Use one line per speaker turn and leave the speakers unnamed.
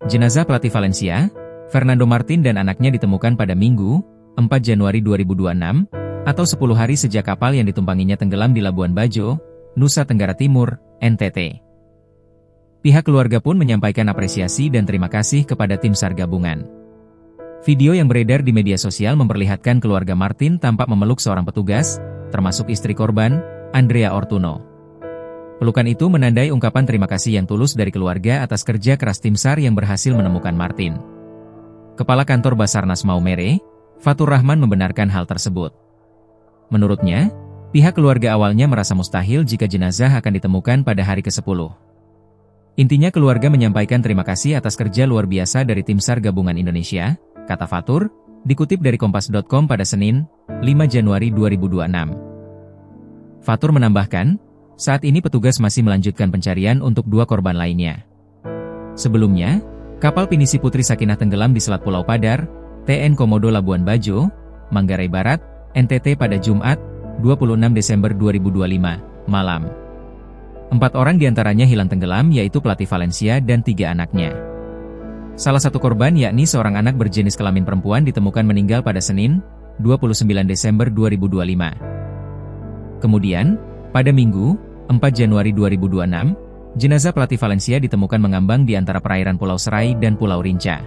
Jenazah pelatih Valencia, Fernando Martin dan anaknya ditemukan pada Minggu, 4 Januari 2026, atau 10 hari sejak kapal yang ditumpanginya tenggelam di Labuan Bajo, Nusa Tenggara Timur, NTT. Pihak keluarga pun menyampaikan apresiasi dan terima kasih kepada tim SAR gabungan. Video yang beredar di media sosial memperlihatkan keluarga Martin tampak memeluk seorang petugas, termasuk istri korban, Andrea Ortuno. Pelukan itu menandai ungkapan terima kasih yang tulus dari keluarga atas kerja keras tim SAR yang berhasil menemukan Martin. Kepala Kantor Basarnas Maumere, Fatur Rahman membenarkan hal tersebut. Menurutnya, pihak keluarga awalnya merasa mustahil jika jenazah akan ditemukan pada hari ke-10. Intinya keluarga menyampaikan terima kasih atas kerja luar biasa dari tim SAR Gabungan Indonesia, kata Fatur, dikutip dari Kompas.com pada Senin, 5 Januari 2026. Fatur menambahkan, saat ini petugas masih melanjutkan pencarian untuk 2 korban lainnya. Sebelumnya, kapal pinisi Putri Sakinah tenggelam di Selat Pulau Padar, TN Komodo Labuan Bajo, Manggarai Barat, NTT pada Jumat, 26 Desember 2025, malam. 4 orang diantaranya hilang tenggelam yaitu pelatih Valencia dan 3 anaknya. Salah satu korban yakni seorang anak berjenis kelamin perempuan ditemukan meninggal pada Senin, 29 Desember 2025. Kemudian, pada Minggu, 4 Januari 2026, jenazah pelatih Valencia ditemukan mengambang di antara perairan Pulau Serai dan Pulau Rinca.